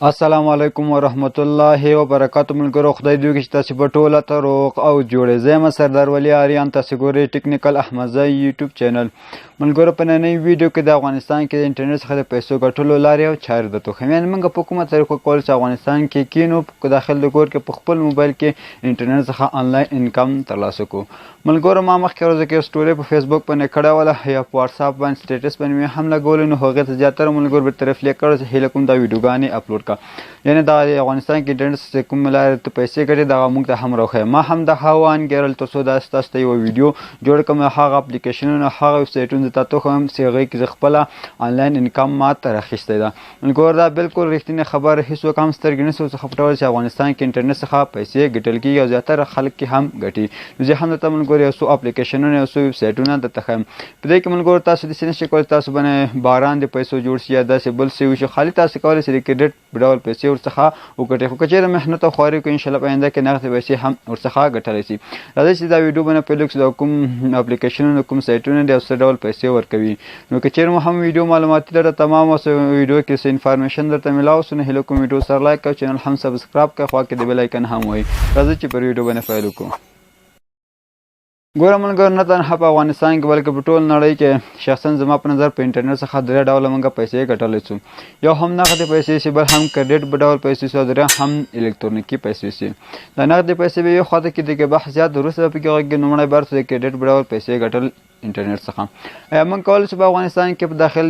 السلام علیکم ورحمت الله وبرکاتو. ملګرو خدای دې وکړي چې تاسو په ټوله ته روغ او جوړې. زه یم سردار ولی آریان، تاسو ګورئ ټیکنیکل احمدزی یوټیوب چینل. ملګرو په نننۍ ویډیو کې د افغانستان کې د انټرنیټ څخه د پیسو ګټلو لارې او چارې درته وښیم. یعنې موږ په کومه طریقه کولی چې افغانستان کې کینو په داخل د کور کې په خپل موبایل کې انټرنیټ څخه آنلاین انکم ترلاسه کړو. ملګرو ما مخکې ورځو کې سټوري په فیسبوک باندې کړې وله یا په واتساپ باندې سټیټس باندې مې هم لګولی، نو هغې ته زیاتره ملګرو بیرته ریفلیک کړی چې هیله کوم دا ویډیوګانې اپلوډ کړه. یعنې دا د افغانستان کې انټرنیټ څخه کومې لارې ته پیسې ګټي دغه موږ ته هم راوښیه. ما هم د هغه وانګېرل تر څو داسې تاسو ته یوه ویډیو جوړ کړم، هغه اپلیکیشنونه هغه ویبسایټونه درته وښیم چې هغې کې زه خپله آنلاین انکم ما ته راخیستی ده. ملګرو دا بالکل رښتینې خبره، هېڅوک هم سترګې نشي ورڅخه پټولی چې افغانستان کې انټرنیټ څخه پیسې ګټل کېږي او زیاتره خلک کې هم ګټي. نو زه هم درته ملګرو یو څو اپلیکیشنونه یو څو ویبسایټونه درته ښیم. په دې کې ملګرو تاسو داسې نشئ کولی تاسو باندې باران د پیسو جوړ شي یا داسې بل څه وشي، خالي تاسو کولی شئ د کریډټ په ډول پیسې ورڅخه وګټئ. خو که چېرې محنت او خواري وکړئ انشاءالله په آینده کې نغدې پیسې هم ورڅخه ګټلی شي. راځئ چې دا ویډیو باندې پیل وکړو چې د کوم اپلیکیشنونه کوم سایټونه دي او څه ډول پیسې ورکوي. نو که چېرې مو هم ویډیو معلوماتي درته تمام او ویډیو کې څه انفارمیشن درته میلاو سو، نو هیله کوم ویډیو سره لایک کړئ، چینل هم سبسکرایب کړئ، خوا کې د بیل آیکن هم وایي. راځئ چې پر ویډیو باندې پیل وکړو. ګوره ملګرو نه تنها په افغانستان کې بلکې په ټول نړۍ کې شخصا زما په نظر په انټرنیټ څخه درې ډوله موږ پیسې ګټلی څو. یو هم نغدې پیسې سي، بل هم کریډټ په ډول پیسې سي او درېیم هم الکترونیکي پیسې سي. د نغدې پیسې به یو خواته کې د بحث زیات وروسته پکې غږېږي. لومړی برخه د کریډټ په ډول پیسې ګټل انټرنیټ څخه. موږ کولی شو په افغانستان کې په داخل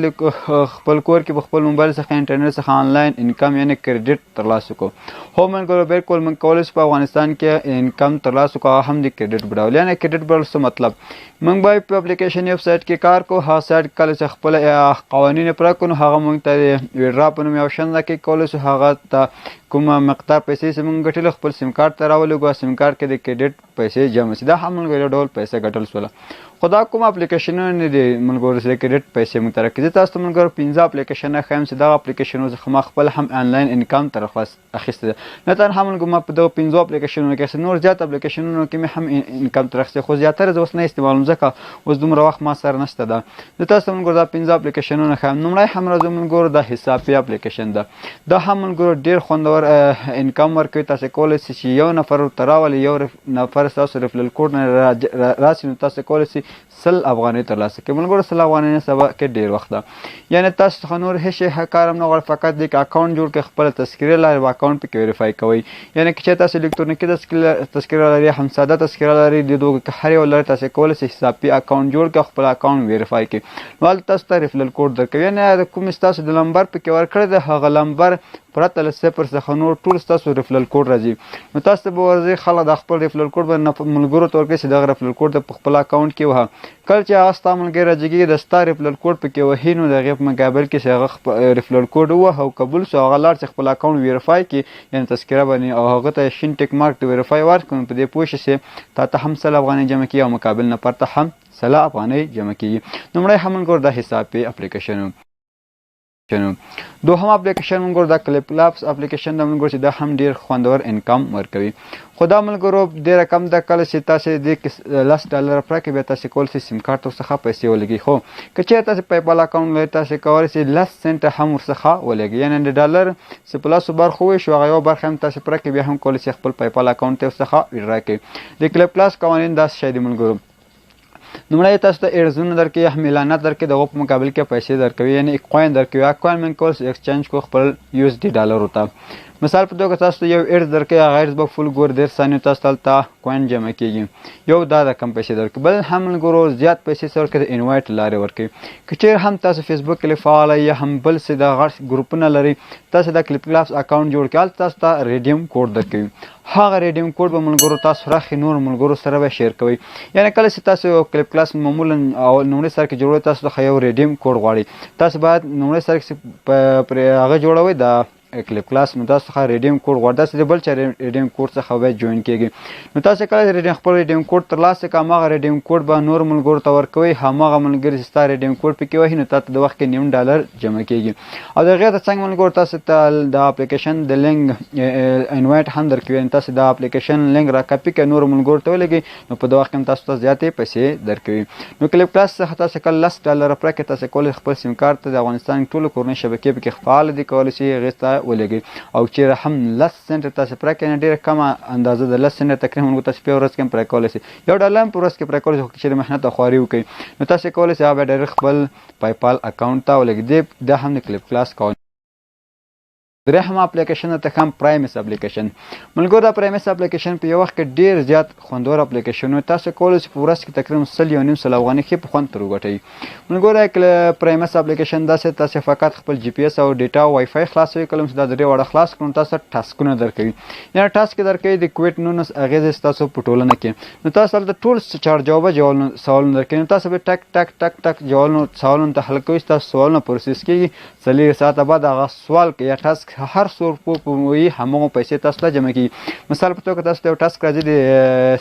خپل کور کې په خپل موبایل څخه انټرنیټ څخه آنلاین انکم یعنې کریډټ ترلاسه کړو. هو ملګرو بالکل موږ کولی شو په افغانستان کې انکم ترلاسه کړو، هغه هم د کریډټ په ډول. یعنې کریډټ په ډول څه مطلب، موږ باید په اپلیکیشن ویب سایټ کې کار کوو. هغه سایټ کله چې خپل قوانین پوره کړو نو هغه موږ ته د ویډرا په نوم یو شن کې کولی شو هغه ته کوم مقدار پیسې چې موږ ګټلې خپل سیم کارت ته راولېږو او سیم کارت کې د کریډټ پیسې جمع شي. دا هم ملګرو یو ډول پیسې ګټل شوله. خو دا کوم اپلیکیشنونه نه دي ملګرو چې د کریډټ پیسې موږ ته راکړي. زه تاسو ته ملګرو 15 اپلیکیشنونه ښیم چې دغه اپلیکیشنونو څخه ما خپل هم آنلاین انکم تر اخیستی ده. نه تنها ملګرو ما په دغه 15 اپلیکیشنونو کې نور زیات اپلیکیشنونو کې مې هم انکم تر اخیستی، خو زیاتره زه اوس نه استعمالوم ځکه اوس دومره وخت ما سره نشته ده. زه تاسو ته ملګرو دا 15 اپلیکیشنونه ښیم. لومړی هم راځو ملګرو دا حساب پې اپلیکیشن ده. دا هم ملګرو ډېر خوندور انکم ورکوي. تاسو کولی شئ چې یو نفر ورته راولئ، یو نفر ستاسو ریفرل کوډ نه راسي نو تاسو کولی شئ 100 افغانۍ ترلاسه کړئ. ملګرو 100 افغانۍ سبا کې ډېر وخت ده. یعنې تاسو څخه نور هېڅ شی کار هم نه غواړئ، فقط دې کې اکاونټ جوړ کړئ، خپله تذکرې لرئ او اکاونټ پکې ویریفای کوئ. یعنې که چېرې تاسو الکترونیکي تذکره لرئ هم ساده تذکره لرئ، د دغو کې هر یو لرئ، تاسو کولی شئ حساب پې اکاونټ جوړ کړئ، خپل اکاونټ ویریفای کړئ. نو هلته تاسو ته ریفرل کوډ درکوي. یعنې کوم ستاسو د نمبر پکې ورکړی دی هغه نمبر پرته له 0 څخه نور ټول ستاسو ریفرل کوډ راځي. نو تاسو ته به ورځئ خلک د خپل ریفرل کوډ به ملګرو ته ورکړئ چې دغه ریفرل کوډ ته په خپل اکاونټ کې وهه. کله چې هغه ستا ملګری راجګېږي د ستا ریفرل کوډ پکې وهي نو د هغې په مقابل کې چې هغه ریفرل کوډ ووهه او قبول شو، هغه لاړ چې خپل اکاونټ ویریفای کړي یعنې تذکره باندې او هغه ته شین ټیک مارک د ویریفای ورکړي، نو په دې پوه شي چې تا ته هم 100 افغانۍ جمع کېږي او مقابل نفر ته هم 100 افغانۍ جمع کېږي. لومړی هم ملګرو دا حساب پې اپلیکیشن. دوهم اپلیکیشن ملګرو دا کلیپ لابس اپلیکیشن ده ملګرو چې دا هم ډېر خوندور انکم ورکوي. خو دا ملګرو ډېره کم ده. کله چې تاسې دې کې $10 پرکې بیا تاسې کولی شئ سیم کارت ورڅخه پیسې ولګئ. خو که چېرې تاسې پیپال اکاونټ لرئ تاسې کولی شئ 10 سنټه هم ورڅخه ولګئ. یعنې د ډالر چې په لسو برخو وویشو هغه یوه برخه هم تاسې پرکې بیا هم کولی شئ خپل پیپال اکاونټ ته ورڅخه ویډرا کړئ. د کلیپ لاس قوانین داسې شی دي ملګرو. لومړی تاسو ته ایرزونه درکوي یا هم اعلانات درکوي، د هغو په مقابل کې پیسې درکوي یعنې کوین درکوي. هغه کوین موږ کولی شو ایکسچینج کړو خپل USD ډالرو ته. مثال په توګه تاسو ته یو ایرز درکوي، هغه ایرز به فل ګور 10 ثانیو تاسو ته هلته کوین جمع کېږي. یو دا د کم پیسې درکوي. بل هم ملګرو زیات پیسې څه ورکوي، د انوایټ لارې ورکوي. که چېرې هم تاسو فیسبوک کې فعاله یا هم بل څه د غټ ګروپونه لرئ تاسو د کلیپ لاپس اکاونټ جوړ کړئ، هلته تاسو ته ریډیم کوډ درکوي. هغه ریډیم کوډ به ملګرو تاسو راخي نور ملګرو سره به شیر کوئ. یعنې کله چې تاسو یو کلیپ کلاس معمولا او لومړي سر کې جوړوئ تاسو څخه یو ریډیم کوډ غواړئ، تاسو باید لومړي سر کې پرې هغه جوړوئ د کلیپ کلاس نو تاسو څخه ریډیم کوډ غواړئ، داسې د بل چا ریډیم کوډ څخه باید جوین کېږي. نو تاسو کله خپل ریډیم کوډ ترلاسه کړئ هماغه ریډیم کوډ به نور ملګرو ته ورکوئ. هماغه ملګري چې ستا ریډیم کوډ پکې وهي نو تا ته د وخت کې $9 جمع کېږي. او د هغې ته څنګه ملګرو تاسو ته د اپلیکیشن د لینک انوایټ هم درکوي. یعنې تاسو د اپلیکیشن لینک را کاپي کړئ نورو ملګرو ته ولګئ نو په دغه وخت کې هم تاسو ته زیاتې پیسې درکوي. نو کلیپ کلاس څخه تاسو کله $10 پرکې تاسو کولی خپل سیم کارت ته د افغانستان ټولو کورنۍ شبکې پکې فعاله دي کولی شئ هغې ته ولګئ او چیرې هم 10 سنټ تاسو پرې کړئ ډېره کمه اندازه د 10 سنټ تقریبا تاسو په ورځ کې پرې کولی شئ $1 په ورځ کې پرې کولی شئ چې محنت او خواري وکړئ نو تاسو کولی شئ هغه ډایرکټ خپل پایپال اکاونټ ته ولګئ دا هم د کلیپ کلاس کاونټ درېیم اپلیکیشن ته هم پرایمس اپلیکیشن ملګرو دا پرایمس اپلیکیشن په یو وخت کې ډېر زیات خوندور اپلیکیشن تاسو کولی شئ په ورځ کې تقریبا 100 افغانۍ ښې په خوند ترې وګټئ ملګرو پرایمس اپلیکیشن داسې تاسو فقط خپل جی پی ایس او ډیټا او وای فای خلاصوي کله چې دا درې واړه خلاص کړو تاسو ټاسکونه درکوي یا ټاسک درکوي د کوویډ 19 اغېزې ستاسو په ټولنه کې نو تاسو هلته ټول چار جوابه سوالونه درکوي نو تاسو به ټک ټک ټک ټک سوالونه ته حل کوئ ستاسو سوالونه پروسس کېږي 4 ساعته بعد هغه سوال یا ټاسک هر څو په وي هماغه پیسې تاسو ته جمع کېږي مثال په توګه تاسو ته یو ټاسک راځي د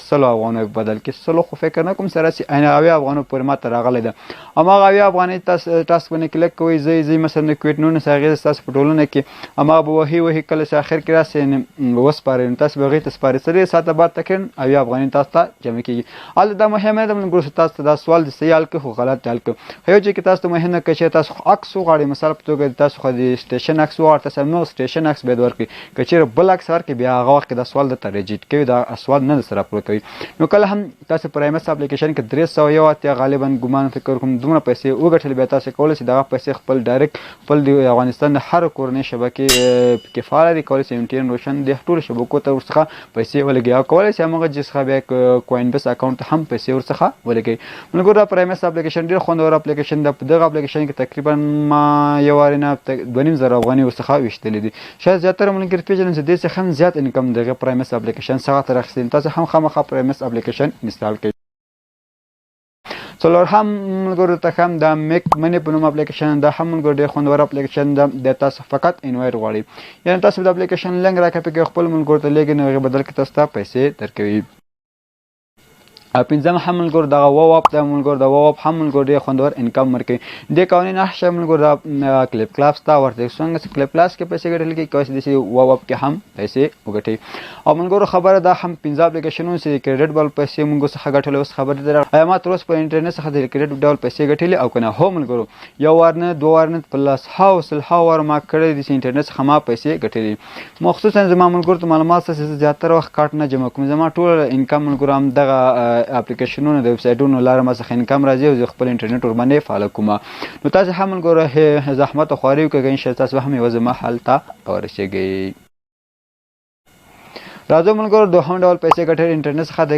100 افغانیو بدل کې 100 خو فکر نه کوم سره چې 90 افغانیو پورې ماته راغلی ده هماغه 90 افغانۍ تاسو ټاسک باندې کلیک کوئ زه مثلا د کوویډ 19 اغېزې ستاسو په ټولنه کې هماغه به وهي کله چې اخر کې راسي وسپارئ نو تاسو به هغې ته سپارئ 3 ساعته بعد تقریبا 90 افغانۍ تاسو ته جمع کېږي هلته دا مهمه ده ملګرو تاسو ته دا سوال د صحیح حل کړئ خو غلط حل کړئ یو ځای کې تاسو ته مهم نه کړئ چې تاسو عکس وغواړئ مثال په توګه تاسو خو د سټیشن عکس وغواړئ تاسو نو سټیشن عکس باید ورکړئ که چیرې بل عکس ورکړئ بیا هغه وخت کې دا سوال درته ریجیټ کوي دا سوال نه درسره پوره کوي نو کله هم تاسو پرایمس اپلیکیشن کې 301 غالبا ګمان فکر کوم دومره پیسې وګټلې بیا تاسو کولی شئ دغه پیسې خپل ډایرکټ خپل د افغانستان د هر کورنۍ شبکې کې فعاله دي کولی شئ MTN روشن د ټولو شبکو ته ورڅخه پیسې ولګوئ او کولی شئ همغه څخه بیا کوین بیس اکاونټ ته هم پیسې ورڅخه ولګوئ ملګرو دا پرایمس اپلیکیشن ډېر خوندور اپلیکیشن ده په دغه اپلیکیشن کې تقریبا ما یو وارې نه 2500 افغانۍ ورڅخه ویشتلې دي شاید زیاتره ملګري پېژنئ چې دې څخه هم زیات انکم دغه پرایمس اپلیکیشن څخه تر اخیستل تاسو هم خامخا پرایمس اپلیکیشن انسټال کړئ څلورم ملګرو ته هم دا میک منی په نوم اپلیکیشن دا هم ملګرو ډېر خوندور اپلیکیشن ده د تاسو فقط انوایټ غواړئ یعنې تاسو د اپلیکیشن لینک راکاپي کوئ خپل ملګرو ته لیږئ نو هغې بدل کې تاسو ته پیسې درکوي پنځم هم ملګرو دغه واپ ده ملګرو د واپ هم ملګرو ډېر خوندور انکم ورکوي دې قوانین نقشه ملګرو د کلیپ کلاس ته ورته څنګه چې کلیپ کلاس کې پیسې ګټل کېږي کولی شئ داسې واپ کې هم پیسې وګټئ او ملګرو خبره دا هم 15 اپلیکیشنونه چې د کریډټ ډول پیسې موږ څخه ګټلې اوس خبرې ده آیا ما تر اوسه په انټرنیټ څخه د کریډټ ډول پیسې ګټلې او که نه هو ملګرو یو وار نه 2 وار نه په لسهاو وار ما کړی دي چې انټرنیټ څخه ما پیسې ګټلې مخصوصا زما ملګرو ته معلومات څه زیاتره وخت کارت نه جمع کوم زما ټول انکم ملګرو هم دغه اپلیکیشنونه د ویب سایټونو لاره ما څخه انکم راځي او زه خپل انټرنیټ ورباندې فالو کوم نو تاسو هم ملګرو زحمت او خواري وکړئ انشاءالله تاسو هم یوه زما حل ته ورسېږئ راځو ملګرو دوهم ډول پیسې ګټل انټرنیټ څخه د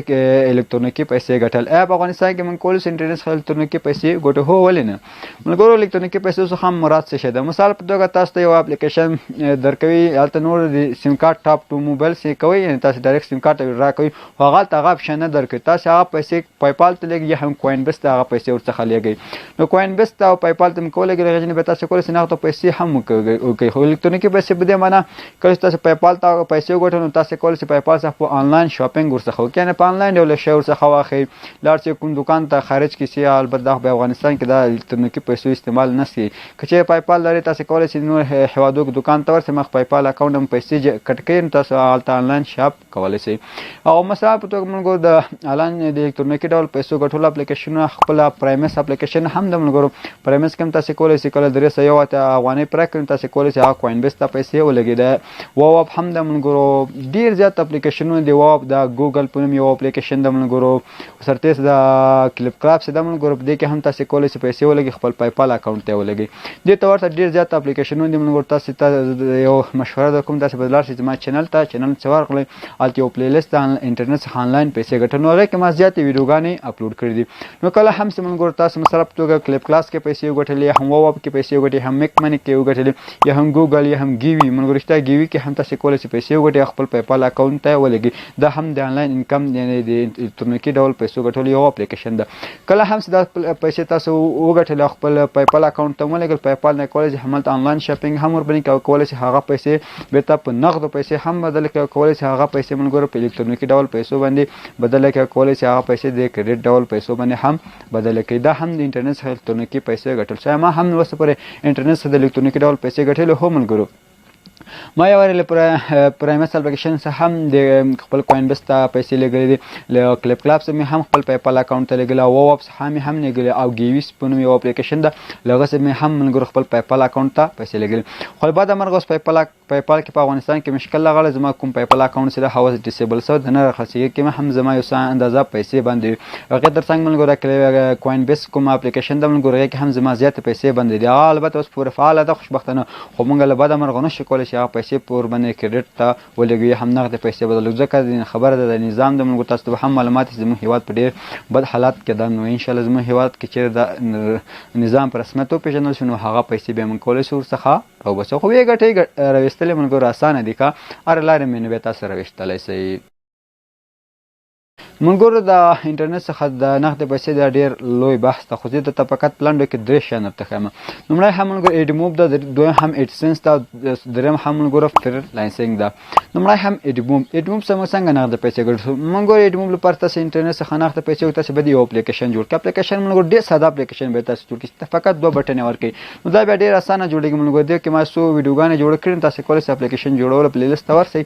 الکترونیکي پیسې ګټل آیا په افغانستان کې موږ کولی شو انټرنیټ څخه الکترونیکي پیسې ګټو هو ولې نه ملګرو الکترونیکي پیسو څخه هم مراد څه شی ده مثال په توګه تاسو ته یو اپلیکیشن درکوي هلته نور د سیم کارت ټاپ ټو موبایل سې کوئ یعنې تاسو ډایرکټ سیم کارت راکوئ خو هغه هلته هغه اپشن نه درکوي تاسو هغه پیسې پایپال ته لیږئ یا هم کوین بیس ته هغه پیسې ورڅخه لیږئ نو کوین بیس ته او پایپال ته مو ولګئ هغې نه بیا تاسو کولی شئ نغدو پیسې هم وکړئ خو الکترونیکي پیسې په دې معنا کله چې تاسو پایپال ته پیسې وګټئ نو تاسو کولی شئ پایپال څخه آنلاین شاپینګ ورڅخه وکړئ یعنې په آنلاین ډول شی ورڅخه واخلئ لاړ شئ کوم دکان ته خارج کې سي البته دا په افغانستان کې دا الکترونیکي پیسو استعمال نه سي که چیرې پایپال لرئ تاسو کولی شئ نور هېوادو دکان ته ورسئ مخ پایپال اکاونټ هم پیسې کټ کړئ نو تاسو هلته آنلاین شاپ کولی شئ او مثال په توګه ملګرو د آنلاین د الکترونیکي ډول پیسو ګټلو اپلیکیشنونه خپله پرایمس اپلیکیشن هم د ملګرو پرایمس کې هم تاسو کولی شئ کله 301 افغانۍ پوره کړئ تاسو کولی شئ هغه کوین بیس ته پیسې ولګئ د واپ هم د ملګرو ډېر زیات اپلیکیشنونه د واپ د ګوګل په نوم یو اپلیکیشن د ملګرو سرتیس د کلیپ کلاپس د ملګرو په دې کې هم تاسو کولی شئ پیسې ولګئ خپل پایپال اکاونټ ته ولګئ دې ته ورته ډېر زیات اپلیکیشنونه دي ملګرو تاسو ته یو مشوره درکوم تاسو به لاړ شئ زما چینل څه ورغلئ هلته یو پلی لیست انټرنیټ څخه آنلاین پیسې ګټل نو هغې کې ما زیاتې ویډیوګانې اپلوډ کړي دي نو کله هم چې ملګرو تاسو مثلا په توګه کلیپ کلاس کې پیسې وګټلې یا هم واپ کې پیسې وګټلې هم میک منی کې وګټلې یا هم ګوګل یا هم ګیوي ملګرو رښتیا ګیوي کې هم تاسو کولی شئ پیسې وګټئ خپل پایپال اکاونټ ته ولګئ دا هم د آنلاین انکم یعنې د الکترونیکي ډول پیسو ګټلو یو اپلیکیشن ده کله هم چې دا پیسې تاسو وګټلې خپل پایپال اکاونټ ته ولګل پایپال نه کولی شئ هملته آنلاین شاپینګ هم ورباندې کولی شئ هغه پیسې بېرته په نغدو پیسې هم بدل کړئ کولی شئ هغه پیسې ملګرو په الکترونیکي ډول پیسو باندې بدله کړئ کولی شئ هغه پیسې د کریډټ ډول پیسو باندې هم بدله کړئ دا هم د انټرنیټ څخه الکترونیکي پیسې ګټل شوی ما هم اوسه پورې انټرنیټ څخه د الکترونیکي ډول پیسې ګټلې هو ملګرو ما یو وری پرایمس اپلیکیشن څخه هم د خپل کوین بیس ته پیسې لګولې دي له کلیپ کلاپس مې هم خپل پیپل اکاونټ ته لګولې او واپس هم لګولې او ګیویس په نوم یو اپلیکیشن ده لغه څه مې هم ملګرو خپل پیپل اکاونټ ته پیسې لګولې خو بعد مرغ اوس پیپل کې په افغانستان کې مشکل لغړه زما کوم پیپل اکاونټ سره هاوس ډیسیبل سو د نه خاصیت کې هم زما یو څه اندازه پیسې باندې هغه در څنګه ملګرو کوین بیس کوم اپلیکیشن ده ملګرو کې هم زما زیات پیسې باندې دي البته اوس پوره فعال ده خوشبختانه خو مونږ له بعد مرغ نه شکول شي هغه پیسې پور باندې کریډټ ته ولګوي هم نغد پیسې بدلو ځکه خبره ده د نظام د ملګرو تاسو ته هم معلومات زموږ هیواد په ډیر بد حالات کې ده نو ان شاء الله زموږ هیواد کې چې د نظام په رسمیت وپېژندل شي نو هغه پیسې به موږ کولی شو ورڅخه او بس خو یې ګټې راویستلې ملګرو اسانه دي که هر لارې مې نه بیا تاسو راویستلی شئ ملګرو د انټرنیټ څخه د نغد پیسې د ډیر لوی بحث ته خو زه درته فقط پلنډو کې درې شیان درته ښیم لومړی هم ملګرو ایډموب ده دویم هم ایډسنس ده دریم هم ملګرو فریلانسینګ ده لومړی هم ایډموب څنګه نغد پیسې ګټو ملګرو ایډموب لپاره تاسو انټرنیټ څخه نغد پیسې تاسو باید یو اپلیکیشن جوړ کړئ اپلیکیشن ملګرو ډېر ساده اپلیکیشن به تاسو جوړ کړئ فقط دوه بټنې ورکړئ نو دا بیا ډېر اسانه جوړېږي ملګرو دې کې ما څو ویډیوګانې جوړ کړي تاسو کولی شئ اپلیکیشن جوړول پلی لیست ته ورسئ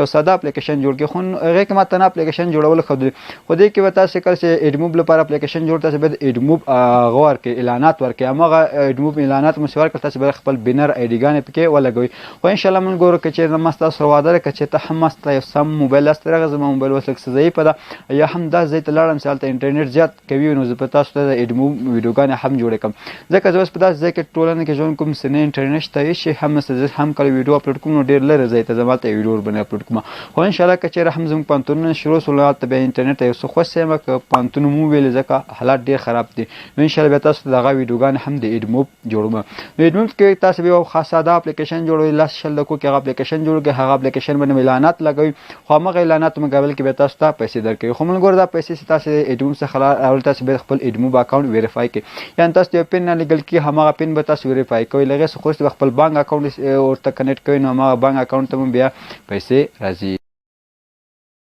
یو ساده اپلیکیشن جوړ کړئ خو هغې کې ما تنها اپلیکیشن جوړول ښه خو دې کې به تاسو کله چې ایډموب لپاره اپلیکیشن جوړ تاسو باید ایډموب هغه ورکړئ اعلانات ورکړئ هماغه ایډموب اعلانات مو چې ورکړل تاسو باید خپل بینر آی ډي ګانې پکې ولګوئ خو انشاءالله ملګرو که چېرته ما ستاسو سره واده ده که چېرته هم ما ستا یو سم موبایل لاسته راغی زما موبایل اوس لږ څه ضعیفه ده یا هم دا ځای ته لاړم چې هلته انټرنیټ زیات کوي نو زه به تاسو ته د ایډموب ویډیوګانې هم جوړې کړم ځکه زه اوس په داسې ځای کې ټولنه کې ژوند کوم چې نه انټرنیټ شته هېڅ شی هم نشته زه هم کله ویډیو اپلوډ کوم نو ډېر لرې ځای ته ځم هلته ویډیو ورباندې اپلوډ کوم خو انشاءالله که چېرې هم زموږ پوهنتونونه شروع شول هلته بیا انټرنیټ ته یو څه خوښ یم که پوهنتون مو ویلې ځکه حالات ډېر خراب دي نو انشاءالله بیا تاسو ته د هغه ویډیوګانې هم د ایډموب جوړوم نو ایډموب کې تاسو بیا یو ساده اپلیکیشن جوړوئ لس شل دقیقو کې هغه اپلیکیشن جوړ کړئ هغه اپلیکیشن باندې اعلانات لګوئ خو همغه اعلاناتو مقابل کې بیا تاسو ته پیسې درکوي خو ملګرو دا پیسې چې تاسو د ایډموب څخه راوړئ تاسو باید خپل ایډموب اکاونټ ویریفای کړئ یعنې تاسو یو پن نه لیږل کړي هماغه پن به تاسو ویریفای کوئ له هغې څخه وروسته خپل بانک اکاونټ ورته کنیکټ کوئ نو هماغه بانک اکاونټ ته مو بیا پیسې راځي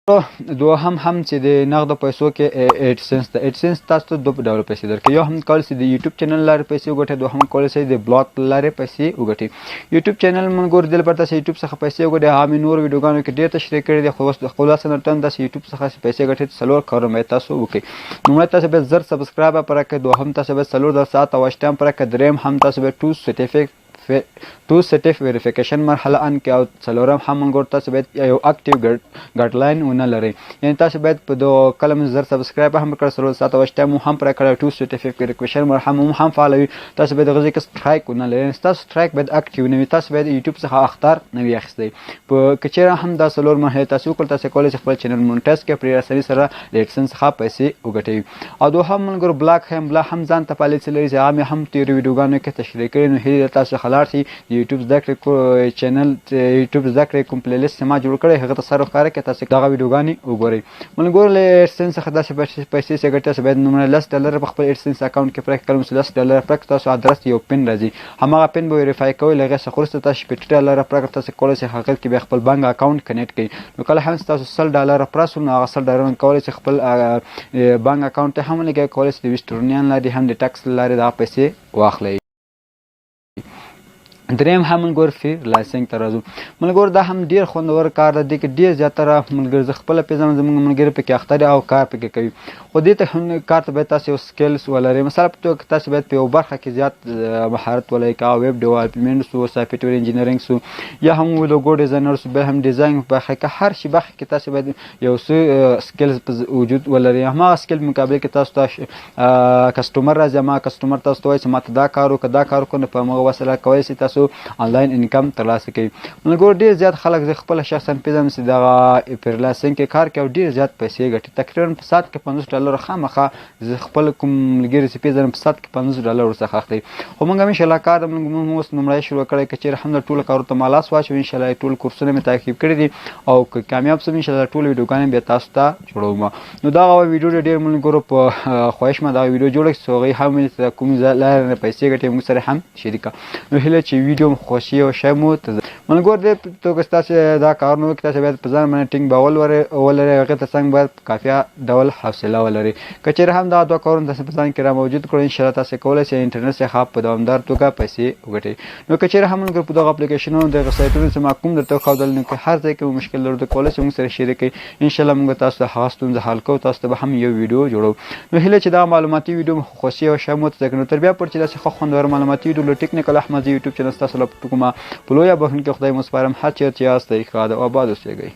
دوهم هم چې د نغدو پیسو کې ایډسنس ده ایډسنس تاسو ته دوه ډوله پیسې درکوي یو هم کولی شئ د یوټیوب چینل لارې پیسې وګټئ دوهم کولی شئ د بلاګ لارې پیسې وګټئ یوټیوب چینل ملګرو دې لپاره تاسو یوټیوب څخه پیسې وګټئ هغه مې نور ویډیوګانو کې ډېر تشریح کړي دي خو اوس د خلاصه نټن تاسو یوټیوب څخه پیسې ګټئ څلور کارونه باید تاسو وکړئ لومړی تاسو باید زر سبسکرایبر پوره کړئ دوهم تاسو باید څلور ساعت او وچ ټایم پوره کړئ دریم هم تاسو باید ټو سټیپ ویریفیکیشن مرحله ان کې او څلورم هم ملګرو تاسو باید یو اکټیو ګایډلاین ونه لرئ یعنې تاسو باید په دو کله مو زر سبسکرایب هم کړئ څلور ساعته وچ ټایم هم پوره کړی ټو سټیپ ویریفیکیشن مرحله هم فعالوي تاسو باید هغه ځای کې سټرایک ونه لرئ ستاسو سټرایک باید اکټیو نه وي تاسو باید یوټیوب څخه اخطار نه وي اخیستی په که چېرې هم دا څلور مرحلې تاسو وکړل تاسو کولی شئ خپل چینل مونټایز کړئ پرې اسانۍ سره د ایډسنس څخه پیسې وګټئ او دوهم ملګرو بلا هم ځان ته پالیسي لري چې هغه مې هم تېرو ویډیوګانو کې تشریح کړي نو هیله ده تاسو څخه لاړ شئ د یوټیوب زده کړې چینل یوټیوب زده کړې کوم پلی لیست ما جوړ کړی هغه ته سر وښکاره کړئ تاسو دغه ویډیوګانې وګورئ ملګرو له ایډسنس څخه داسې پیسې چې ګټئ تاسو باید لومړی $10 په خپل ایډسنس اکاونټ کې پرې کړئ $10 پرې تاسو ادرس یو پن راځي هماغه پن به ویریفای کوئ له هغې څخه وروسته تاسو $50 پرې تاسو کولی شئ هغه کې بیا خپل بانک اکاونټ کنیکټ کړئ نو کله هم تاسو $100 پرې شول نو هغه $100 کولی شئ خپل بانک اکاونټ ته هم ولګوئ کولی شئ د ویسټرونیان لارې هم د ټکس لارې دغه پیسې واخلئ دریم هم ملګرو فریلانسینګ ته راځو ملګرو دا هم ډېر خوندور کار ده دې کې ډېر زیاتره ملګري زه خپله پېژنم زموږ ملګري پکې اخته دي او کار پکې کوي خو دې ته هم کار ته باید تاسو یو سکلز ولرئ مثال په توګه تاسو باید په یو برخه کې زیات مهارت ولرئ که ویب ډیولپمنټ سو سافټویر انجینرینګ سو یا هم لوګو ډیزاینر سو بیا هم ډیزاین په برخه کې هر شي برخه کې تاسو باید یو څه سکلز په وجود ولرئ هماغه سکل مقابل کې تاسو ته کسټمر راځي هماغه کسټمر تاسو ته وایي چې ماته دا کار وکړه دا کار وکړه نو په هماغه وسیله کولی شئ تاسو آنلاین انکم ترلاسه کوي ملګرو ډېر زیات خلک زه خپله شخصا پېژنم چې دغه فریلانسینګ کې کار کوي او ډېر زیات پیسې ګټي تقریبا په ساعت کې $50 خامخا زه خپل کوم ملګري چې پېژنم په ساعت کې $50 ورڅخه اخلي خو موږ هم انشاءالله کار موږ اوس لومړی شروع کړی که چېرې هم د ټولو کارو ته ما لاس واچوي انشاءالله ټول کورسونه مې تعقیب کړي دي او که کامیاب شم انشاءالله ټول ویډیوګانې بیا تاسو ته جوړوم نو دغه ویډیو ډېر ملګرو په خواهش مې دغه ویډیو جوړه کړي هغوی هم کوم لارې نه پیسې ګټي موږ سره هم شریکه نو هیله چې ویډیو مو خوښي او ښه مو ملګرو دې توګه ستاسې دا کارونه وکړي تاسې باید په ځان باندې ټینګ باور ولرئ هغې ته څنګ باید کافیه ډول حوصله ولرئ که چېرې هم دا دوه کارونه تاسې په ځان کې را موجود کړو انشاءالله تاسې کولی شئ انټرنټ څخه په دوامدار توګه پیسې وګټئ نو که چېرې هم ملګرو په دغه اپلیکیشنونو دغه سایټونو څخه ما کوم درته وښودل نو که هر ځای کې مو مشکل لرو ته کولی شئ موږ سره شریک کړئ انشاءالله موږ تاسو ته هغه ستونزه حل کوو تاسو ته به هم یو ویډیو جوړو نو هیله چې دا معلوماتي ویډیو مو خوښي او ښه مو ته نو تر بیا پورې چې داسې ښه خوندور معلوماتي ویډیو له ټیکنیکل احمد یوټیوب چینل ستاسو لپاره کومه په لویه بخښنې کې خدای مو سپارم هر چېرته یاست ښاد او آباد اوسئ